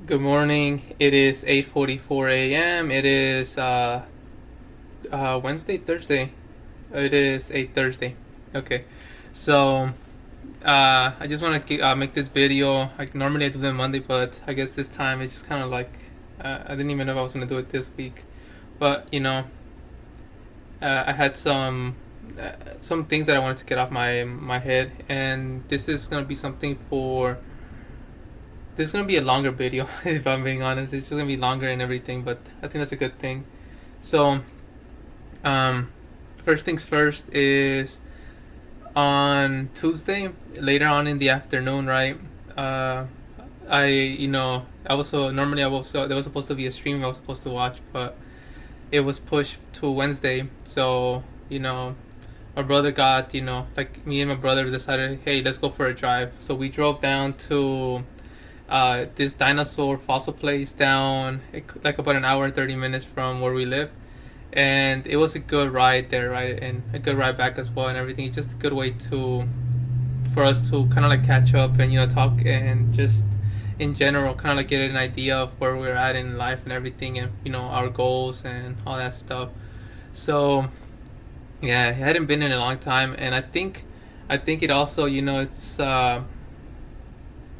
Good morning. It is 8:44 a.m. It is Wednesday, Thursday. It is a Thursday. Okay. So I just want to make this video. Like normally I do them Monday, but I guess this time it just kind of like I didn't even know if I was gonna do it this week. But I had some things that I wanted to get off my head, and this is gonna be something for. This is gonna be a longer video, if I'm being honest. It's just gonna be longer and everything, but I think that's a good thing. So, um, first things first is on Tuesday, later on in the afternoon, right? Uh, I was normally there was supposed to be a stream I was supposed to watch, but it was pushed to Wednesday. So my brother got like me and my brother decided, hey, let's go for a drive. So we drove down to this dinosaur fossil place down like about an hour and 30 minutes from where we live, and it was a good ride there, right, and a good ride back as well, and everything. It's just a good way to for us to kind of like catch up and talk, and just in general kind of like get an idea of where we're at in life and everything, and our goals and all that stuff. So yeah, it hadn't been in a long time, and I think it also,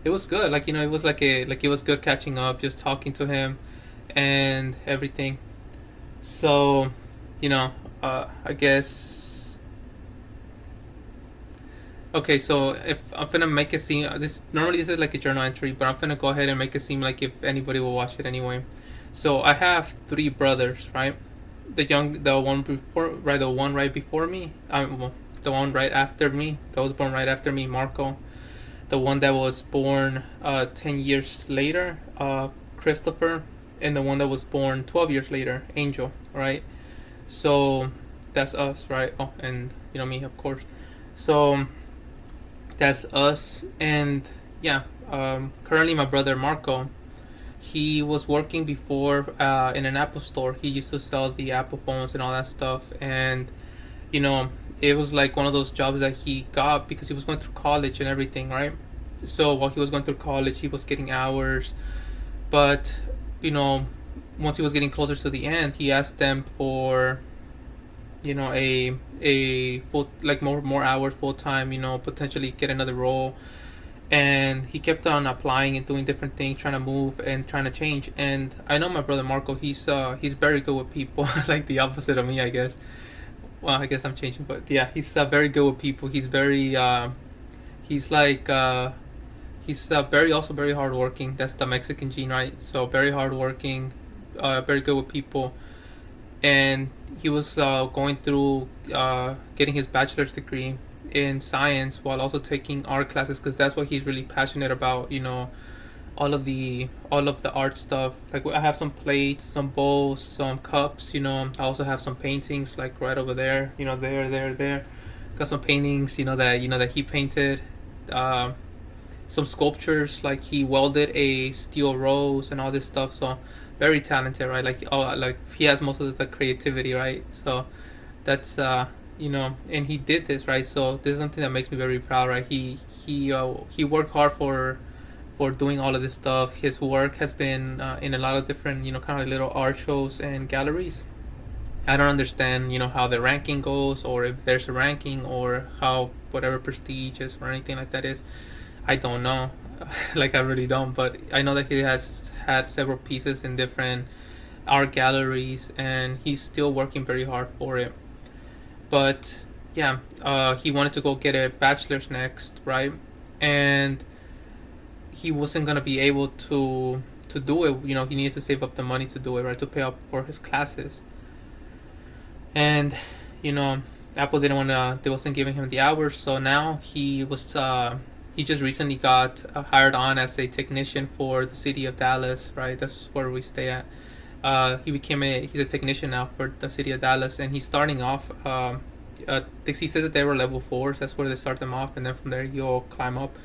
it was good. Like it was it was good catching up, just talking to him and everything. So, I guess. Okay, so if I'm gonna make it seem this normally this is like a journal entry, but I'm gonna go ahead and make it seem like if anybody will watch it anyway. So I have three brothers, right? The one before, right? The one right before me. Well, the one right after me. That was born right after me, Marco. The one that was born 10 years later, Christopher, and the one that was born 12 years later, Angel. Right. So that's us, right? Oh, and me, of course. So that's us, and yeah. Currently, my brother Marco, he was working before in an Apple store. He used to sell the Apple phones and all that stuff, and you know, it was like one of those jobs that he got because he was going through college and everything, right? So while he was going through college, he was getting hours, but you know, once he was getting closer to the end, he asked them for a full, like more hours, full time, potentially get another role. And he kept on applying and doing different things, trying to move and trying to change. And I know my brother Marco, he's very good with people, like the opposite of me, I guess. Well, I guess I'm changing, but yeah, he's very good with people. He's very he's like he's very also very hardworking. That's the Mexican gene, right? So very hardworking, very good with people. And he was going through getting his bachelor's degree in science while also taking art classes, because that's what he's really passionate about. All of the art stuff. Like I have some plates, some bowls, some cups. I also have some paintings like right over there. There. Got some paintings. That he painted. Uh, some sculptures, like he welded a steel rose and all this stuff. So very talented, right? Like he has most of the creativity, right? So that's and he did this, right? So this is something that makes me very proud, right? He worked hard for doing all of this stuff. His work has been in a lot of different, kind of little art shows and galleries. I don't understand, how the ranking goes, or if there's a ranking, or how whatever prestigious or anything like that is. I don't know. Like I really don't, but I know that he has had several pieces in different art galleries, and he's still working very hard for it. But yeah, he wanted to go get a bachelor's next, right? And he wasn't gonna be able to do it. He needed to save up the money to do it, right? To pay up for his classes. And you know, Apple didn't want to. They wasn't giving him the hours, so now he just recently got hired on as a technician for the city of Dallas, right? That's where we stay at. He's a technician now for the city of Dallas, and he's starting off. He said that they were level fours. That's where they start them off, and then from there you'll climb up.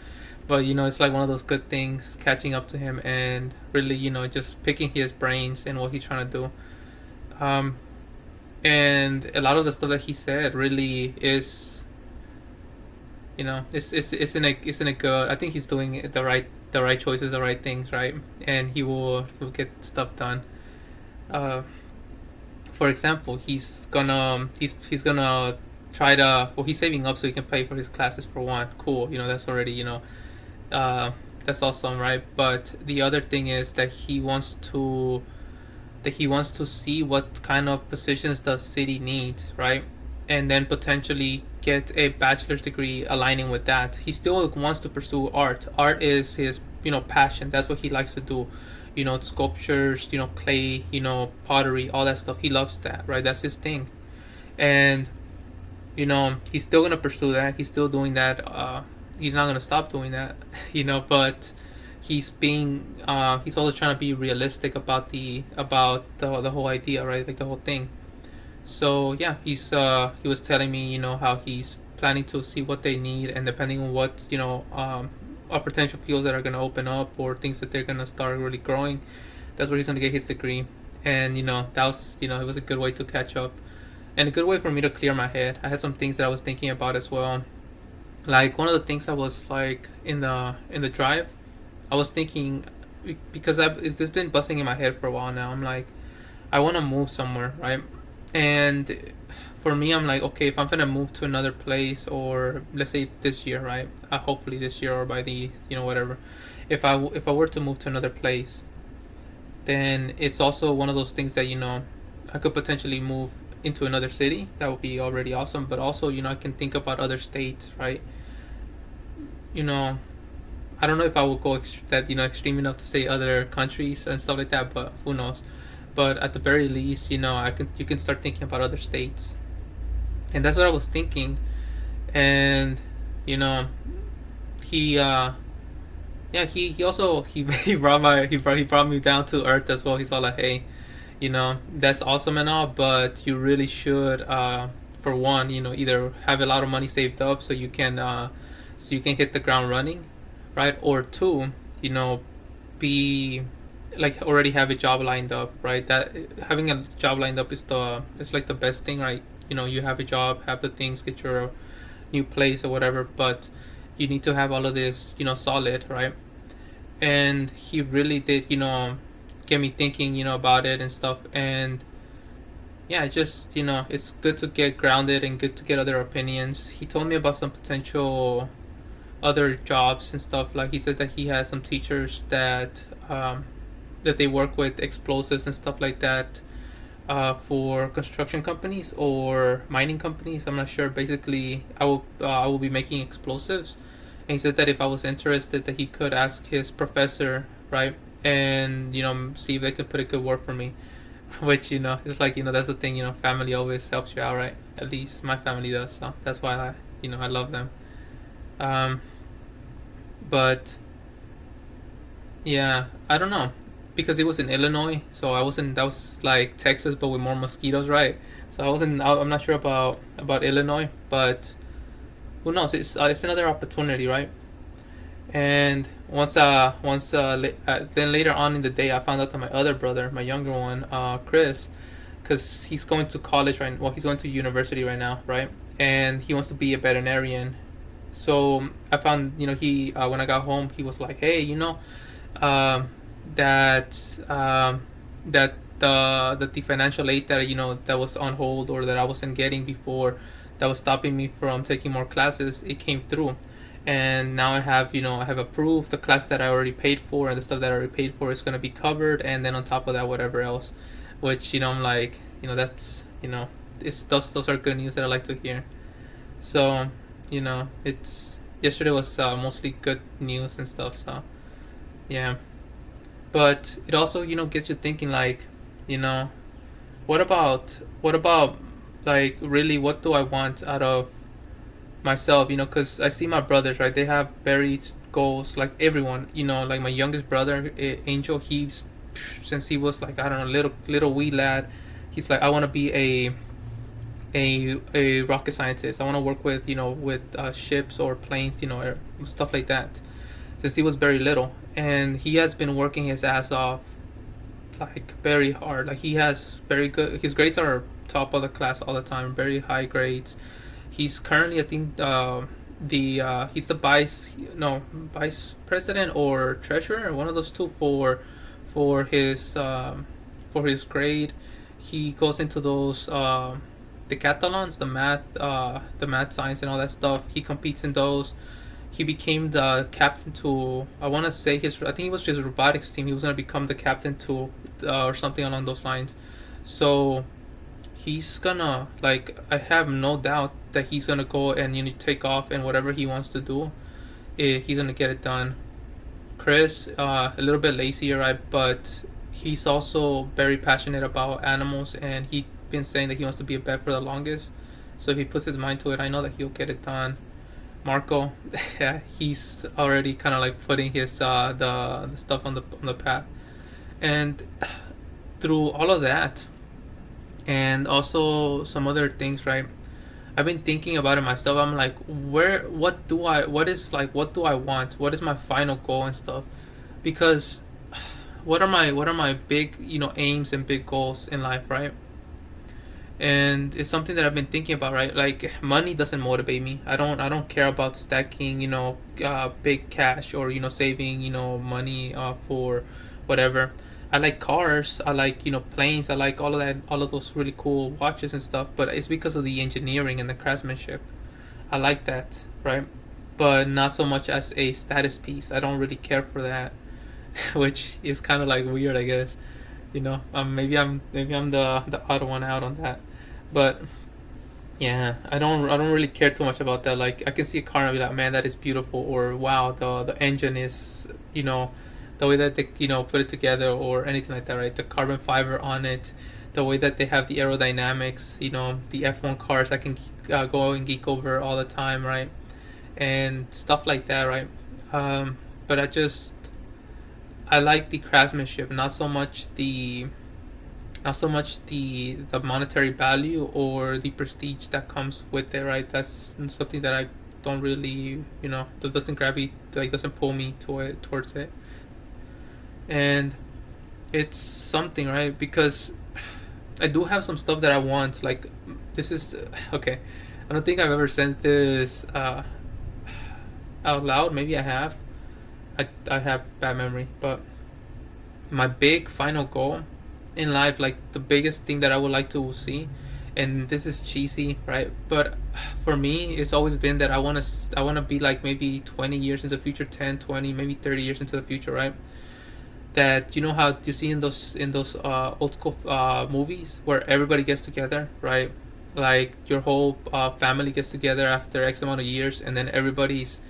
But it's like one of those good things catching up to him, and really just picking his brains and what he's trying to do. Um, and a lot of the stuff that he said really is, it's in a good. I think he's doing the the right choices, the right things, right? And he will get stuff done. Uh, for example, he's gonna try to, well, he's saving up so he can pay for his classes for one. Cool, that's already, uh, that's awesome, right? But the other thing is that he wants to see what kind of positions the city needs, right? And then potentially get a bachelor's degree aligning with that. He still wants to pursue art. Art is his, passion. That's what he likes to do. Sculptures, clay, pottery, all that stuff. He loves that, right? That's his thing. And, he's still going to pursue that. He's still doing that. He's not going to stop doing that, but he's also trying to be realistic about the whole idea, right? Like the whole thing. So yeah, he was telling me, how he's planning to see what they need, and depending on what, are potential fields that are going to open up or things that they're going to start really growing, that's where he's going to get his degree. And that was, it was a good way to catch up, and a good way for me to clear my head. I had some things that I was thinking about as well. Like one of the things I was like in the drive, I was thinking, because this been busting in my head for a while now. I'm like, I want to move somewhere, right? And for me, I'm like, okay, if I'm gonna move to another place, or let's say this year, right? Hopefully this year, or by the, whatever. If I were to move to another place, then it's also one of those things that, I could potentially move into another city. That would be already awesome. But also, I can think about other states, right? You know, I don't know if I would go extreme enough to say other countries and stuff like that, but who knows? But at the very least, you can start thinking about other states, and that's what I was thinking. And you know, he yeah, he also he brought me down to earth as well. He's all like, hey, that's awesome and all, but you really should, for one, either have a lot of money saved up so you can hit the ground running, right? Or two, be like already have a job lined up, right? That having a job lined up is it's like the best thing, right? You have a job, have the things, get your new place or whatever, but you need to have all of this, solid, right? And he really did, get me thinking, about it and stuff. And yeah, just, it's good to get grounded and good to get other opinions. He told me about some potential other jobs and stuff. Like he said that he has some teachers that they work with explosives and stuff like that, for construction companies or mining companies. I'm not sure. Basically, I will be making explosives, and he said that if I was interested, that he could ask his professor, right, and see if they could put a good word for me. Which it's like, that's the thing. Family always helps you out, right? At least my family does. So that's why I love them. Um, but yeah, I don't know, because it was in Illinois, so I wasn't. That was like Texas, but with more mosquitoes, right? So I wasn't. I'm not sure about Illinois, but who knows? It's another opportunity, right? And then later on in the day, I found out that my other brother, my younger one, Chris, because he's going to college right. Well, he's going to university right now, right? And he wants to be a veterinarian. So I found, he when I got home, he was like, hey, um, that that the financial aid that that was on hold, or that I wasn't getting before, that was stopping me from taking more classes, it came through. And now I have approved the class that I already paid for, and the stuff that I already paid for is going to be covered, and then on top of that, whatever else, which I'm like, that's it's those are good news that I like to hear. So it's yesterday was mostly good news and stuff. So yeah, but it also gets you thinking, like, you know what about like, really, what do I want out of myself? Because I see my brothers, right? They have buried goals, like everyone. Like my youngest brother, Angel, he's, since he was like, I don't know, little wee lad, he's like, I want to be a rocket scientist. I want to work with ships or planes, or stuff like that, since he was very little. And he has been working his ass off, like very hard. Like he has very good. His grades are top of the class all the time. Very high grades. He's currently, I think, he's the vice president or treasurer, one of those two for his for his grade. He goes into those decathlons, the math, science, and all that stuff. He competes in those. He became the captain to, I want to say his, I think it was his robotics team. He was gonna become the captain to or something along those lines. So he's gonna, like, I have no doubt that he's gonna go and take off and whatever he wants to do, he's gonna get it done. Chris, a little bit lazier, right? But he's also very passionate about animals, and he's been saying that he wants to be a vet for the longest. So if he puts his mind to it, I know that he'll get it done. Marco, yeah, he's already kind of like putting his the stuff on the path, and through all of that, and also some other things, right? I've been thinking about it myself. I'm like, what do I want? What is my final goal and stuff? Because what are my big, aims and big goals in life, right? And it's something that I've been thinking about, right? Like, money doesn't motivate me. I don't care about stacking, big cash, or saving, money for whatever. I like cars. I like, planes. I like all of that, all of those really cool watches and stuff. But it's because of the engineering and the craftsmanship. I like that, right? But not so much as a status piece. I don't really care for that, which is kind of like weird, I guess. Maybe I'm the odd one out on that, but yeah, I don't really care too much about that. Like, I can see a car and be like, man, that is beautiful, or wow, the engine is, the way that they, put it together, or anything like that, right? The carbon fiber on it, the way that they have the aerodynamics, the F1 cars I can go and geek over all the time, right? And stuff like that, right? But I like the craftsmanship, not so much the monetary value or the prestige that comes with it, right? That's something that I don't really, that doesn't grab me, like, doesn't pull me towards it. And it's something, right? Because I do have some stuff that I want. Like, this is okay. I don't think I've ever said this out loud. Maybe I have. I have bad memory, but my big final goal in life, like the biggest thing that I would like to see, and this is cheesy, right? But for me, it's always been that I want to be like maybe 20 years into the future, 10, 20, maybe 30 years into the future, right? That, how you see in those old school movies where everybody gets together, right? Like, your whole family gets together after X amount of years, and then everybody's,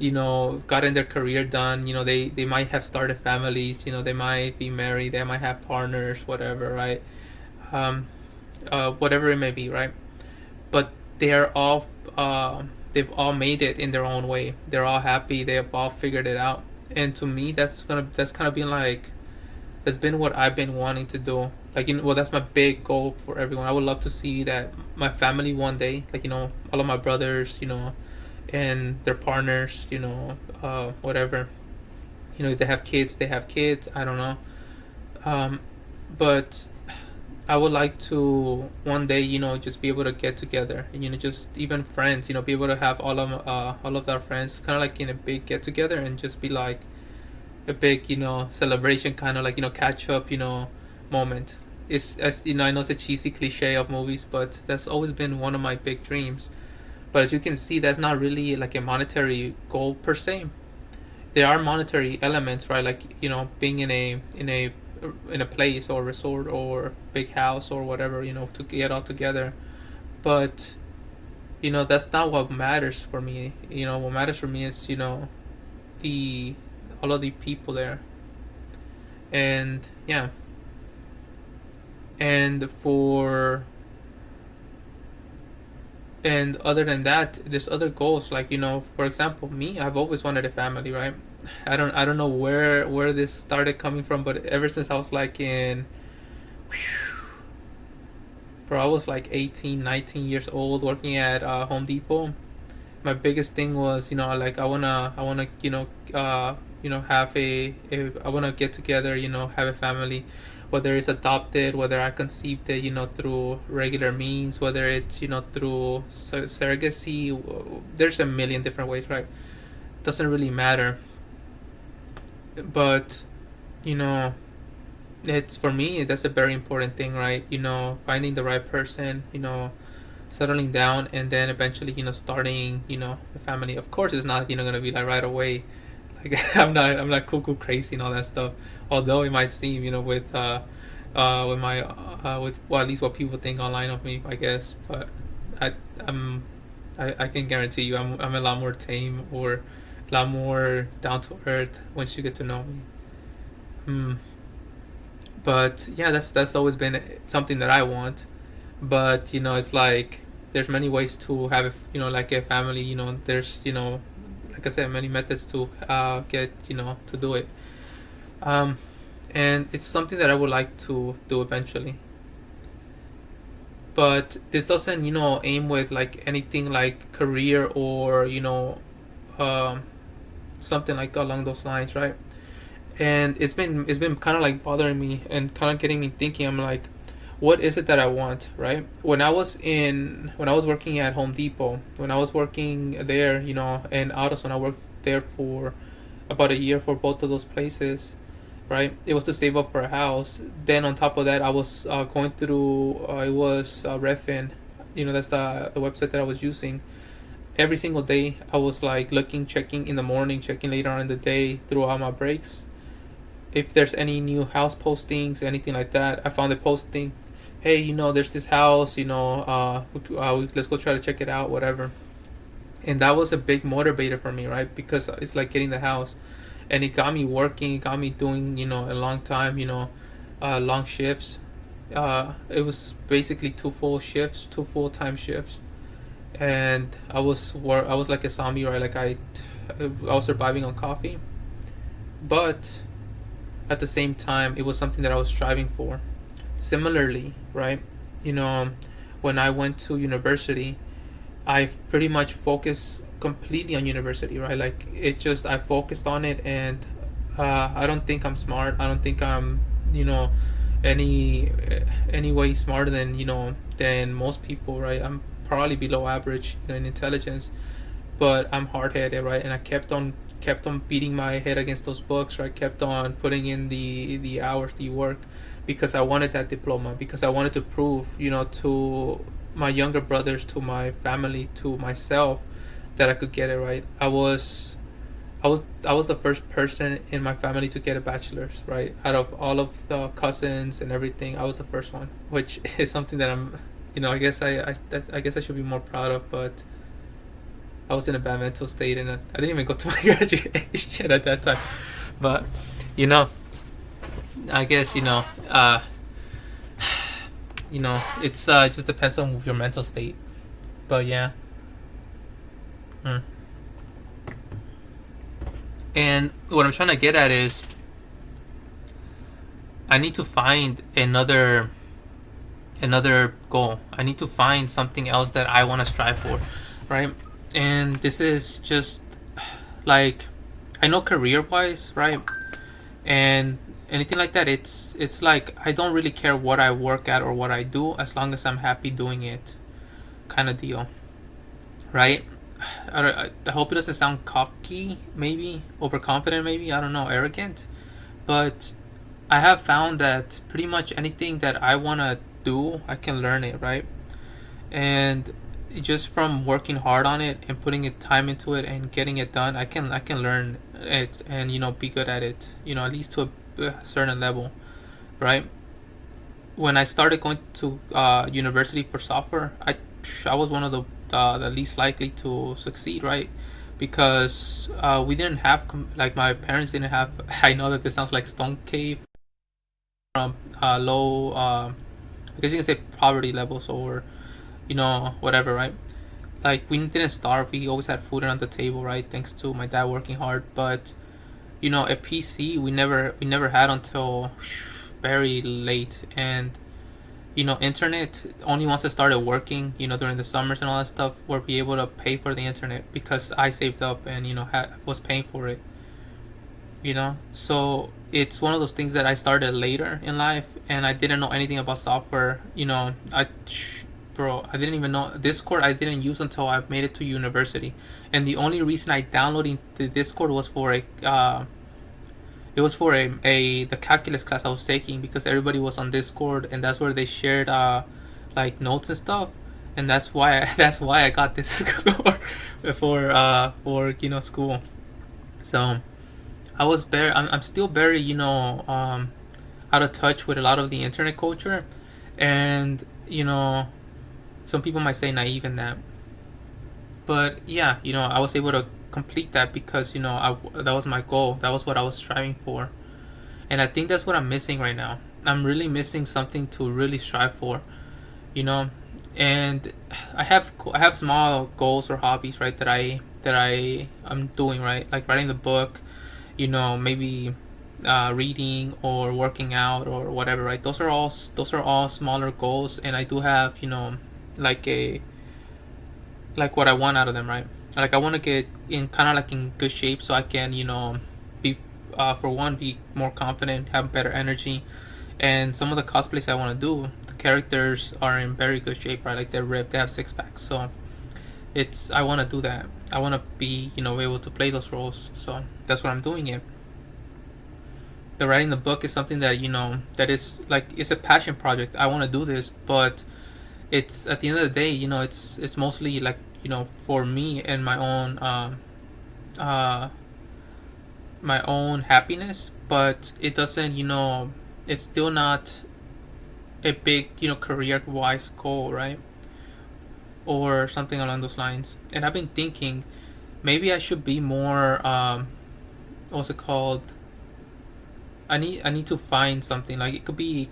gotten their career done. They might have started families. They might be married. They might have partners, whatever, right? Um, Whatever it may be, right? But they've all made it in their own way. They're all happy. They have all figured it out. And to me, that's kind of been like, that's been what I've been wanting to do. Like, well, that's my big goal for everyone. I would love to see that my family one day, like, all of my brothers, and their partners, whatever. If they have kids, they have kids. I don't know. But I would like to one day, just be able to get together, and, just even friends, be able to have all of our friends, kind of like in a big get together, and just be like a big, celebration, kind of like, catch up, moment. It's, as I know it's a cheesy cliche of movies, but that's always been one of my big dreams. But as you can see, that's not really like a monetary goal per se. There are monetary elements, right? Like, being in a place or resort or big house or whatever, to get all together. But that's not what matters for me. What matters for me is, the all of the people there. And yeah, and for and other than that, there's other goals, like, for example, me, I've always wanted a family, right? I don't know where this started coming from, but ever since I was like in, bro, I was like 18, 19 years old, working at Home Depot. My biggest thing was, like, I wanna have I wanna get together, have a family. whether it's adopted, whether I conceived it, through regular means, whether it's, through surrogacy. There's a million different ways, right? Doesn't really matter. But, you know, it's for me, that's a very important thing, right? Finding the right person, settling down, and then eventually, starting, a family. Of course, it's not, going to be like right away. Like I'm not cuckoo crazy and all that stuff. Although it might seem, with my with well, at least what people think online of me, I guess. But I I'm I can guarantee you, I'm a lot more tame, or a lot more down to earth once you get to know me. Hmm. But yeah, that's always been something that I want. But it's like there's many ways to have, like a family. There's, like I said, many methods to get, to do it. Um, and it's something that I would like to do eventually. But this doesn't, aim with like anything like career, or um, something like along those lines, right? And it's been kind of like bothering me and kind of getting me thinking. I'm like, what is it that I want, right? When I was working at Home Depot, when I was working there, and autos, when I worked there for about a year for both of those places, right? It was to save up for a house. Then on top of that, I was going through. It was Redfin, that's the website that I was using. Every single day, I was like looking, checking in the morning, checking later on in the day throughout my breaks. If there's any new house postings, anything like that, I found a posting. Hey, there's this house. Let's go try to check it out, whatever. And that was a big motivator for me, right? Because it's like getting the house, and it got me working. It got me doing, a long time, long shifts. It was basically two full shifts, two full time shifts, and I was like a zombie, right? Like I was surviving on coffee, but at the same time, it was something that I was striving for. Similarly, right? You know, when I went to university, I pretty much focused completely on university, right? Like I focused on it, and I don't think I'm smart. I don't think I'm, you know, any any way smarter than than most people, right? I'm probably below average, in intelligence, but I'm hard headed, right? And I kept on beating my head against those books, right? Kept on putting in the hours, the work, because I wanted that diploma, because I wanted to prove, to my younger brothers, to my family, to myself, that I could get it, right. I was the first person in my family to get a bachelor's, right? Out of all of the cousins and everything, I was the first one, which is something that I guess I should be more proud of. But I was in a bad mental state, and I didn't even go to my graduation at that time. But you know, I guess it's it just depends on your mental state. But yeah. Mm. And what I'm trying to get at is I need to find another goal. I need to find something else that I want to strive for, right? And this is just like, I know career wise, right? And anything like that, it's like I don't really care what I work at or what I do, as long as I'm happy doing it, kind of deal, right? I hope it doesn't sound cocky, maybe overconfident, maybe, I don't know, arrogant, but I have found that pretty much anything that I want to do, I can learn it, right? And just from working hard on it and putting it time into it and getting it done, I can learn it, and be good at it, at least to a certain level, right? When I started going to university for software, I was one of the least likely to succeed, right? Because we didn't have like, my parents didn't have. I know that this sounds like stone cave, from low, I guess you can say poverty levels, or whatever, right? Like, we didn't starve. We always had food on the table, right? Thanks to my dad working hard. But a PC we never had until very late. And internet, only once I started working, during the summers and all that stuff, were be able to pay for the internet, because I saved up and was paying for it. So it's one of those things that I started later in life, and I didn't know anything about software. Bro, I didn't even know Discord. I didn't use until I made it to university, and the only reason I downloaded the Discord was for a the calculus class I was taking, because everybody was on Discord, and that's where they shared like notes and stuff, and that's why that's why I got this for school. So I'm still very out of touch with a lot of the internet culture, and some people might say naive in that, but yeah, I was able to complete that because that was my goal. That was what I was striving for, and I think that's what I'm missing right now. I'm really missing something to really strive for, you know, and I have small goals or hobbies, right, that I am doing, right, like writing the book, maybe reading or working out or whatever, right. Those are all smaller goals, and I do have like a like what I want out of them, right? Like I want to get in kind of like in good shape so I can be for one, be more confident, have better energy, and some of the cosplays I want to do, the characters are in very good shape, right? Like they're ripped, they have six packs, so I want to do that. I want to be able to play those roles, so that's what I'm doing it. The writing the book is something that that is like it's a passion project. I want to do this, but it's at the end of the day, it's mostly like for me and uh my own happiness, but it doesn't it's still not a big career wise goal, right, or something along those lines. And I've been thinking maybe I should be more what's it called, I need to find something, like it could be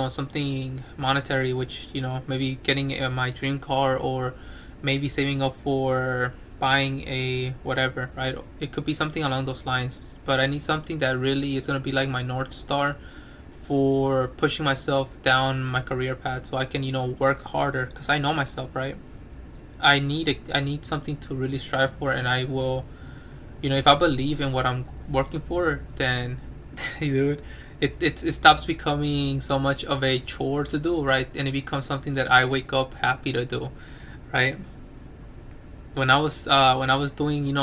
something monetary, which maybe getting my dream car, or maybe saving up for buying a whatever, right. It could be something along those lines, but I need something that really is going to be like my north star for pushing myself down my career path, so I can work harder, because I know myself, right. I need something to really strive for, and I will, if I believe in what I'm working for, then dude, it stops becoming so much of a chore to do, right, and it becomes something that I wake up happy to do, right. When I was doing,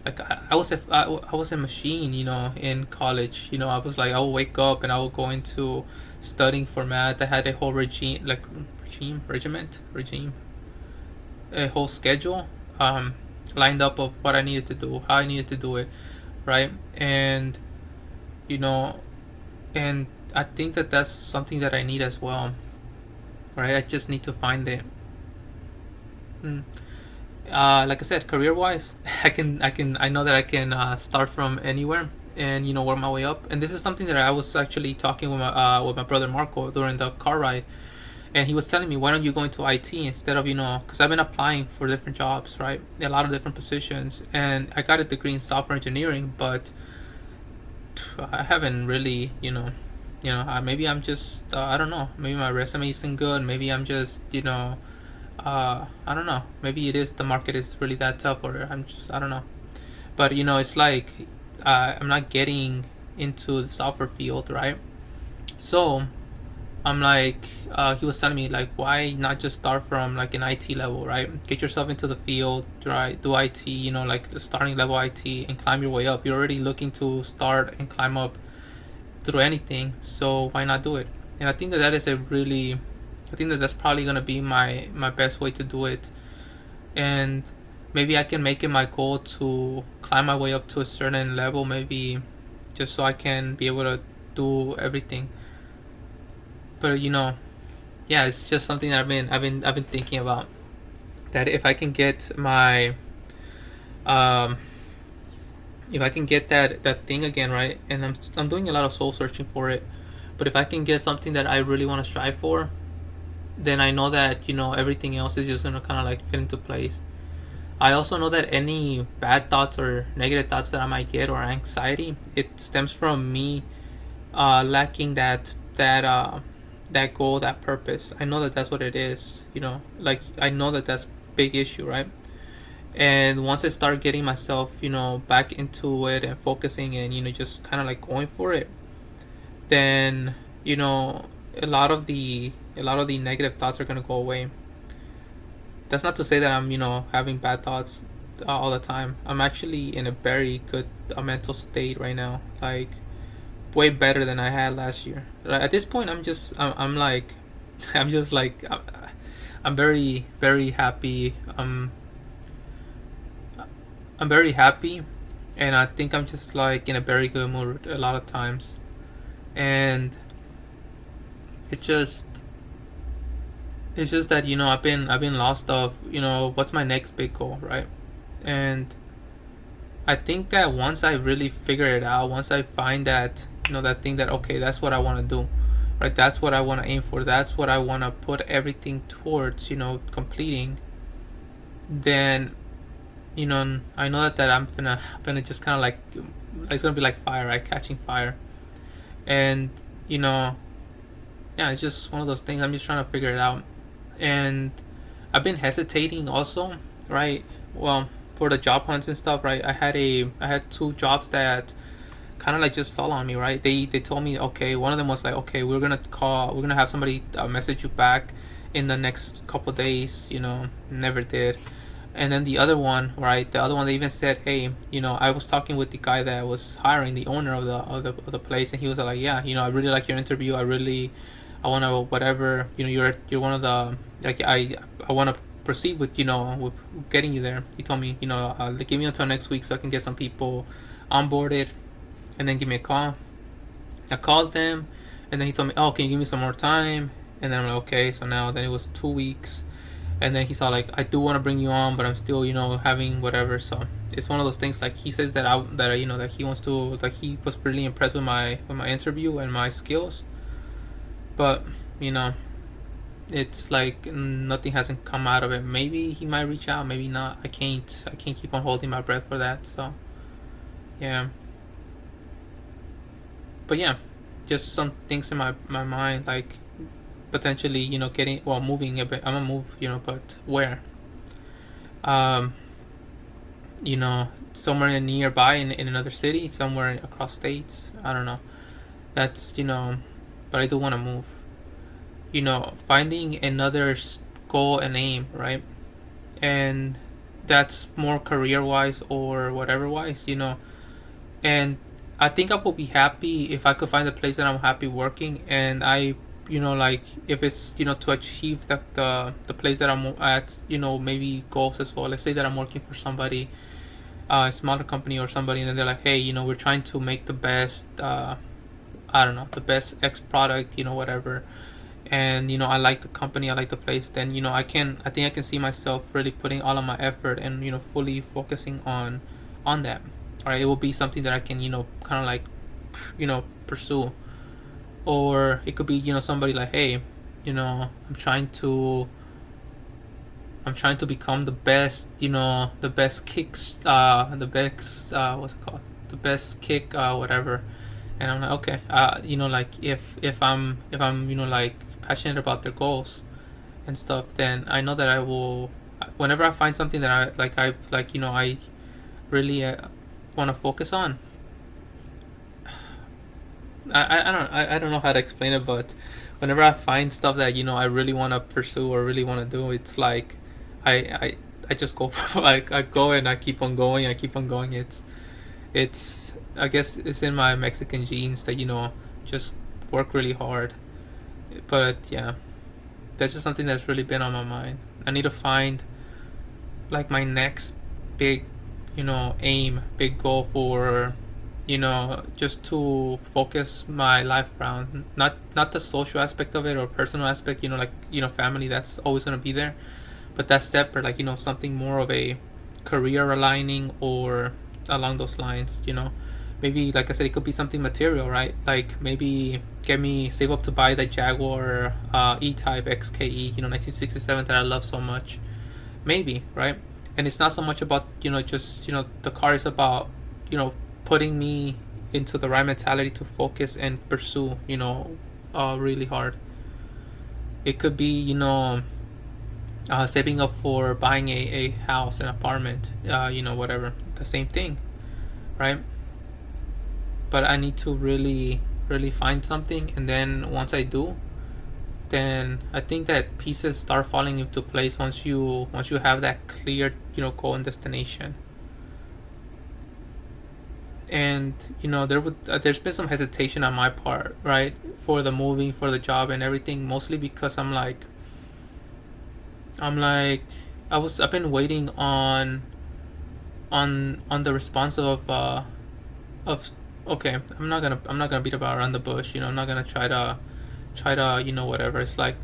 like I was a machine, in college. I was like, I would wake up and I would go into studying for math. I had a whole regime, a whole schedule lined up of what I needed to do, how I needed to do it, right. You know and I think that that's something that I need as well, right. I just need to find it. Mm. Like I said, career wise, I know that I can start from anywhere and work my way up. And this is something that I was actually talking with my brother Marco during the car ride, and he was telling me, why don't you go into IT instead of because I've been applying for different jobs, right, a lot of different positions, and I got a degree in software engineering, but I haven't really maybe I'm just I don't know, maybe my resume isn't good, maybe I'm just I don't know. Maybe it is the market is really that tough, or I don't know. But it's like I'm not getting into the software field, right? So I'm like, he was telling me like, why not just start from like an IT level, right? Get yourself into the field, right? Do IT, like the starting level IT, and climb your way up. You're already looking to start and climb up through anything, so why not do it? And I think that is a really I think that that's probably gonna be my best way to do it, and maybe I can make it my goal to climb my way up to a certain level, maybe just so I can be able to do everything. But yeah, it's just something that I've been thinking about. That um, if I can get that thing again, right, and I'm doing a lot of soul searching for it. But if I can get something that I really want to strive for, then I know that everything else is just gonna kind of like fit into place. I also know that any bad thoughts or negative thoughts that I might get, or anxiety, it stems from me lacking that goal, that purpose. I know that that's what it is. Like I know that that's big issue, right? And once I start getting myself back into it and focusing, and just kind of like going for it, then you know a lot of the negative thoughts are gonna go away. That's not to say that I'm having bad thoughts all the time. I'm actually in a very good mental state right now, like way better than I had last year. At this point, I'm like I'm just like I'm very very happy. I'm very happy, and I think I'm just like in a very good mood a lot of times, and it just it's just that I've been lost of what's my next big goal, right? And I think that once I really figure it out, once I find that that thing that okay, that's what I want to do, right? That's what I want to aim for. That's what I want to put everything towards, completing. Then I know that I'm gonna just kind of like it's gonna be like fire, right? Catching fire, and you know yeah, it's just one of those things. I'm just trying to figure it out, and I've been hesitating also, right? Well, for the job hunts and stuff, right? I had two jobs that kind of like just fell on me, right? They told me okay. One of them was like okay, we're gonna have somebody message you back in the next couple of days. Never did. And then the other one, right? The other one, they even said, "Hey, I was talking with the guy that was hiring, the owner of the place, and he was like, yeah, I really like your interview. I want to whatever. You're one of the like I want to proceed with with getting you there." He told me, give me until next week so I can get some people onboarded, and then give me a call. I called them, and then he told me, "Oh, can you give me some more time?" And then I'm like, "Okay." So now then it was 2 weeks, and then he saw like, "I do want to bring you on, but I'm still having whatever." So it's one of those things. Like he says that he wants to like he was really impressed with my interview and my skills, but you know it's like nothing hasn't come out of it. Maybe he might reach out, maybe not. I can't keep on holding my breath for that. So yeah, but yeah, just some things in my mind, like potentially getting well moving a bit. I'm gonna move, but where? um Somewhere in nearby, in another city, somewhere across states. I don't know. That's but I do want to move. Finding another goal and aim, right? And that's more career wise or whatever wise. And I think I will be happy if I could find a place that I'm happy working, and I like if it's to achieve the place that I'm at, maybe goals as well. Let's say that I'm working for somebody, a smaller company or somebody, and then they're like, hey, we're trying to make the best I don't know, the best X product, whatever. And I like the company, I like the place. Then I think I can see myself really putting all of my effort and fully focusing on that. All right, it will be something that I can kind of like pursue. Or it could be somebody like, hey, I'm trying to become the best, the best kicks, the best what's it called, the best kick, whatever. And I'm like, okay, like if I'm like passionate about their goals and stuff, then I know that I will. Whenever I find something that I really want to focus on. I don't know how to explain it, but whenever I find stuff that I really want to pursue or really want to do, it's like I I I just go like I go and I keep on going. I keep on going. It's I guess it's in my Mexican genes that just work really hard. But yeah, that's just something that's really been on my mind. I need to find like my next big aim, big goal for just to focus my life around, not the social aspect of it or personal aspect, like family, that's always going to be there, but that's separate, like something more of a career aligning or along those lines. Maybe like I said, it could be something material, right? Like maybe get me save up to buy the Jaguar E-Type XKE 1967 that I love so much. Maybe, right? And it's not so much about just the car is about putting me into the right mentality to focus and pursue really hard. It could be saving up for buying a house, an apartment, whatever, the same thing, right? But I need to really really find something. And then once I do, then I think that pieces start falling into place once you have that clear, goal and destination. And there's been some hesitation on my part, right, for the moving, for the job and everything, mostly because I'm like I've been waiting on the response of okay, I'm not gonna beat about around the bush. I'm not gonna try to whatever. It's like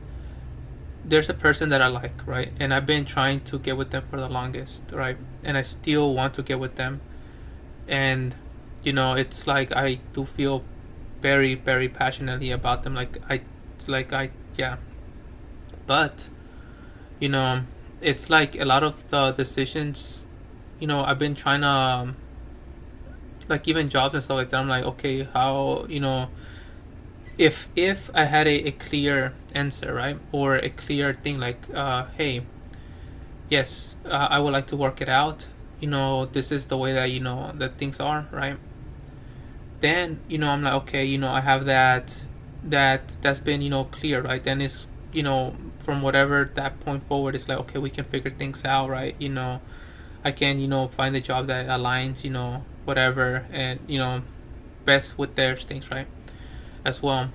there's a person that I like, right, and I've been trying to get with them for the longest, right, and I still want to get with them. And it's like I do feel very, very passionately about them, like I yeah. But you know it's like a lot of the decisions, I've been trying to, like, even jobs and stuff like that. I'm like, okay, how, if I had a clear answer, right, or a clear thing, like, hey, yes, I would like to work it out, this is the way that, that things are, right, then, I'm like, okay, I have that's been, clear, right, then it's, from whatever that point forward, it's like, okay, we can figure things out, right, I can, find the job that aligns, whatever, and, best with their things, right, as well.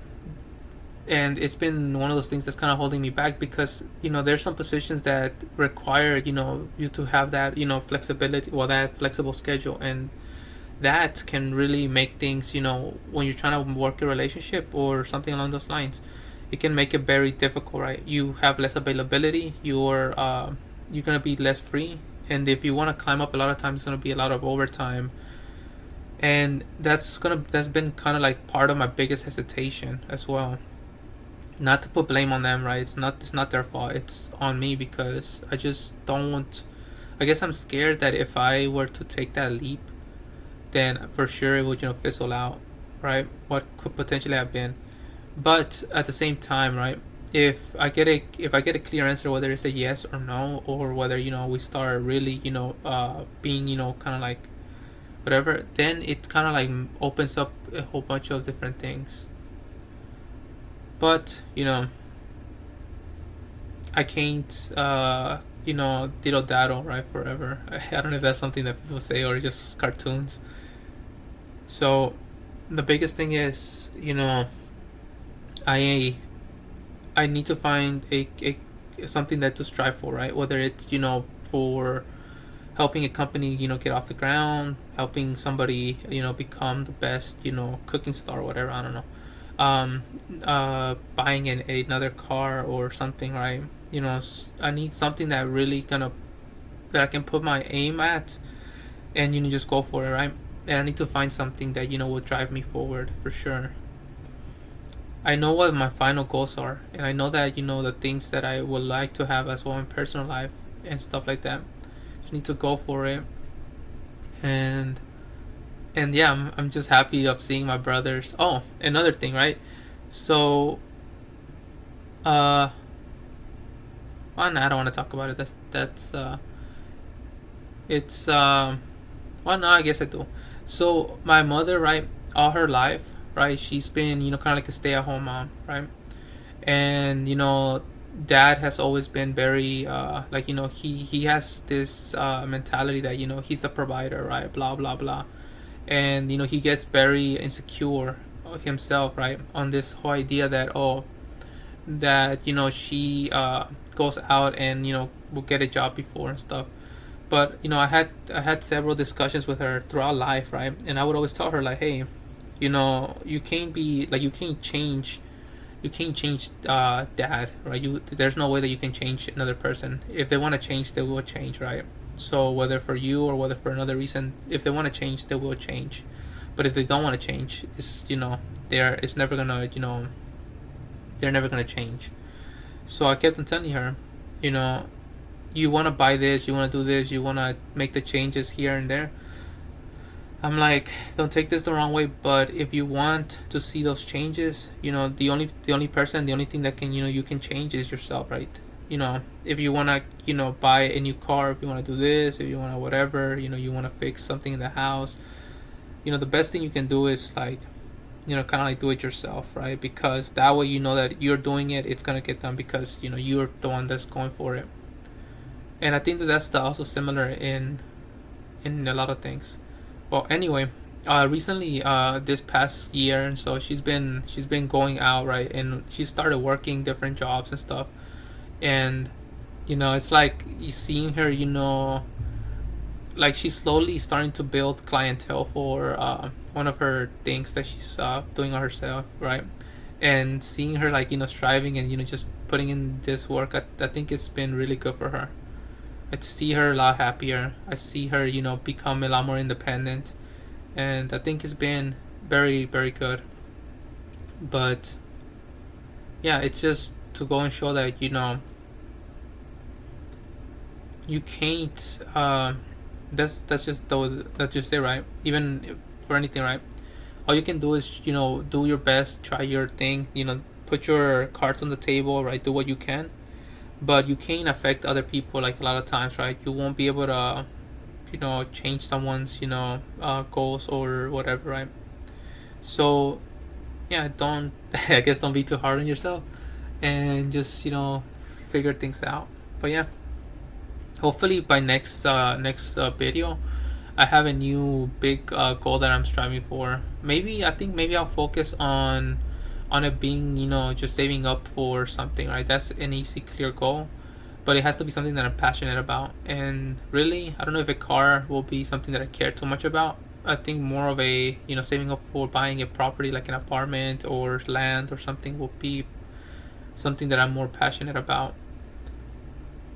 And it's been one of those things that's kind of holding me back, because there's some positions that require, you to have that, flexibility, well, that flexible schedule, and that can really make things, when you're trying to work a relationship or something along those lines, it can make it very difficult, right? You have less availability, you're gonna be less free, and if you want to climb up, a lot of times it's gonna be a lot of overtime, and that's been kind of like part of my biggest hesitation as well. Not to put blame on them, right? It's not their fault. It's on me, because I just don't want. I guess I'm scared that if I were to take that leap, then for sure it would, fizzle out, right? What could potentially have been. But at the same time, right? If I get a clear answer, whether it's a yes or no, or whether we start really, being, kind of like whatever, then it kind of like opens up a whole bunch of different things. But I can't, diddle daddle, right, forever. I don't know if that's something that people say or just cartoons. So the biggest thing is, I I need to find a something that to strive for, right? Whether it's, for helping a company, get off the ground, helping somebody, become the best, cooking star or whatever. I don't know. Buying another car or something, right? I need something that really that I can put my aim at, and just go for it, right? And I need to find something that will drive me forward for sure. I know what my final goals are, and I know that the things that I would like to have as well in personal life and stuff like that. Just need to go for it, and yeah, I'm just happy of seeing my brothers. Oh, another thing, right? So, uh, well, no, I don't want to talk about it. It's well, no, I guess I do. So my mother, right, all her life, right, she's been, kind of like a stay-at-home mom, right, and dad has always been very, like, he has this mentality that he's the provider, right, blah blah blah, and he gets very insecure himself, right, on this whole idea that, oh, that she goes out and will get a job before and stuff. But I had several discussions with her throughout life, right, and I would always tell her, like, hey, you can't be like, you can't change dad, right? There's no way that you can change another person. If they want to change, they will change, right? So whether for you or whether for another reason, if they want to change, they will change. But if they don't want to change, it's never gonna, they're never gonna change. So I kept on telling her, you know you want to buy this, you want to do this, you want to make the changes here and there. I'm like, don't take this the wrong way, but if you want to see those changes, the only thing that can, you can change is yourself, right? If you want to, buy a new car, if you want to do this, if you want to whatever, you want to fix something in the house, the best thing you can do is, like, kind of like do it yourself, right? Because that way you know that you're doing it, it's gonna get done because you're the one that's going for it. And I think that that's also similar in a lot of things. Well, anyway, recently, this past year, and so she's been going out, right, and she started working different jobs and stuff, and it's like you seeing her, like she's slowly starting to build clientele for one of her things that she's doing on herself, right, and seeing her like striving and just putting in this work, I think it's been really good for her. I see her a lot happier. I see her, become a lot more independent, and I think it's been very, very good. But yeah, it's just to go and show that you can't. That's just that you say, right. Even for anything, right. All you can do is do your best, try your thing, put your cards on the table, right. Do what you can, but you can't affect other people like a lot of times, right. You won't be able to change someone's goals or whatever, right. So yeah, don't I guess don't be too hard on yourself, and just figure things out. But yeah, hopefully by next video I have a new big goal that I'm striving for. Maybe I think maybe I'll focus on it being just saving up for something, right. That's an easy clear goal, but it has to be something that I'm passionate about. And really, I don't know if a car will be something that I care too much about. I think more of a saving up for buying a property like an apartment or land or something will be something that I'm more passionate about.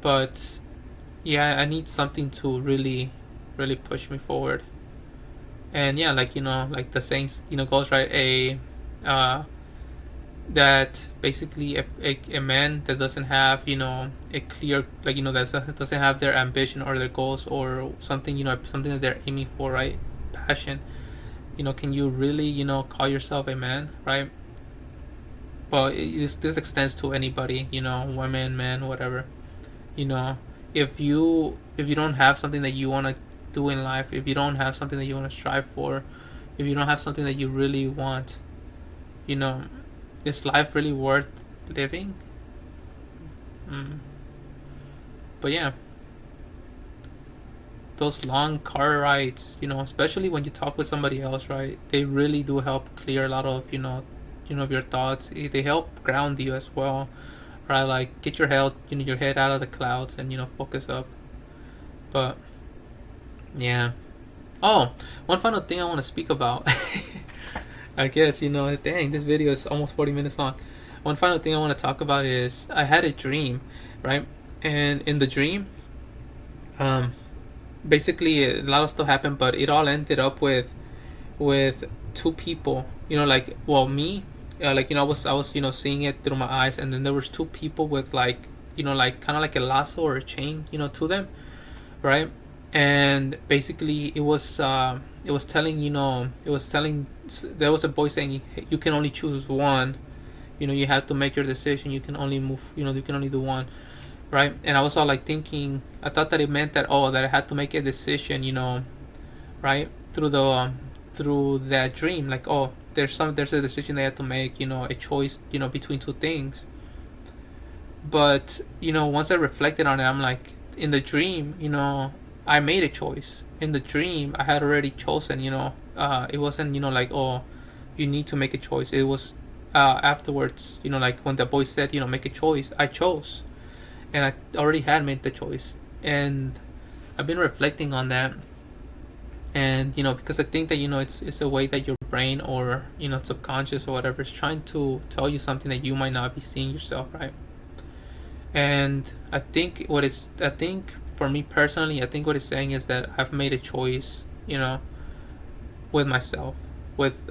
But yeah, I need something to really really push me forward. And yeah, like like the saying goes, right. Uh that basically a man that doesn't have a clear, like that doesn't have their ambition or their goals or something, something that they're aiming for, right, passion, can you really call yourself a man, right. Well, this extends to anybody, women, men, whatever. you know if you don't have something that you want to do in life, if you don't have something that you want to strive for, if you don't have something that you really want, you know is life really worth living? mm. But yeah, those long car rides, especially when you talk with somebody else, right, they really do help clear a lot of of your thoughts. They help ground you as well, right, like get your head out of the clouds and focus up. But yeah. Oh, one final thing I want to speak about. I guess dang, this video is almost 40 minutes long. One final thing I want to talk about is I had a dream, right? And in the dream, um basically a lot of stuff happened, but it all ended up with two people, like, well, me, like, I was seeing it through my eyes, and then there was two people with, like, like kind of like a lasso or a chain, to them, right. And basically it was telling, there was a voice saying, "Hey, you can only choose one, you have to make your decision, you can only move, you can only do one," right. And I was all like thinking, I thought that it meant that, oh, that I had to make a decision, right, through that dream, like, oh, there's a decision they had to make, a choice, between two things. But once I reflected on it, I'm like, in the dream, I made a choice. In the dream, I had already chosen. It wasn't like, oh, you need to make a choice. It was afterwards. Like when the boy said, make a choice, I chose, and I already had made the choice. And I've been reflecting on that, and because I think that it's a way that your brain, or subconscious or whatever, is trying to tell you something that you might not be seeing yourself, right. And I think for me personally, I think what it's saying is that I've made a choice, with myself, with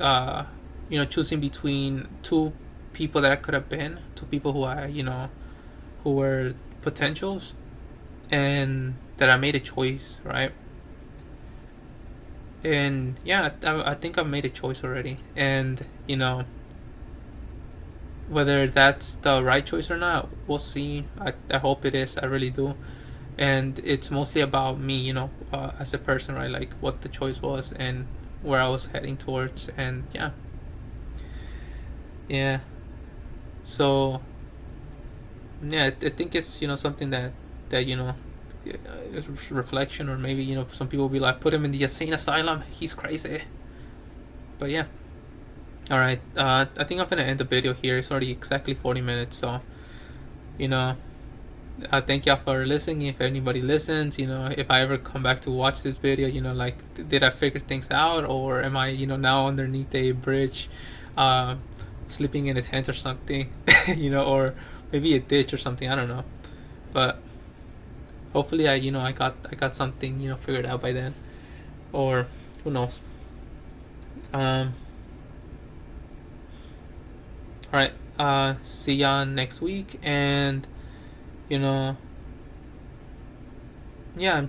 choosing between two people that I could have been, two people who were potentials, and that I made a choice, right. And yeah, I think I've made a choice already, and whether that's the right choice or not, we'll see. I hope it is. I really do. And it's mostly about me, as a person, right? Like what the choice was and where I was heading towards. And yeah, Yeah. So yeah, I think it's something that is reflection, or maybe some people will be like, put him in the insane asylum. He's crazy. But yeah. All right. I think I'm gonna end the video here. It's already exactly 40 minutes. So you know, thank y'all for listening. If anybody listens, if I ever come back to watch this video, like, did I figure things out, or am I, now underneath a bridge, uh, sleeping in a tent or something, or maybe a ditch or something. I don't know, but hopefully I got something figured out by then, or who knows. Um, all right. See y'all next week, and you know, yeah,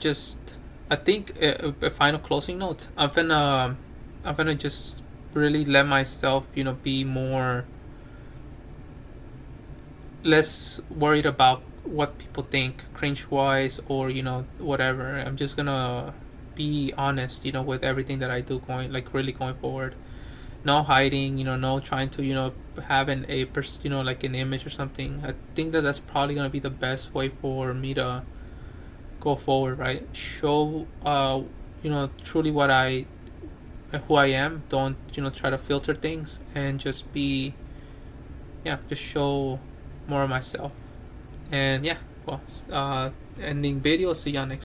I think a final closing note. I'm gonna just really let myself, be more less worried about what people think, cringe wise, or whatever. I'm just gonna be honest, with everything that I do, going like really going forward. No hiding, no trying to, have like an image or something. I think that that's probably gonna be the best way for me to go forward, right? Show truly what I who I am. Don't try to filter things, and just be, yeah, just show more of myself. And yeah, well, ending video. See y'all next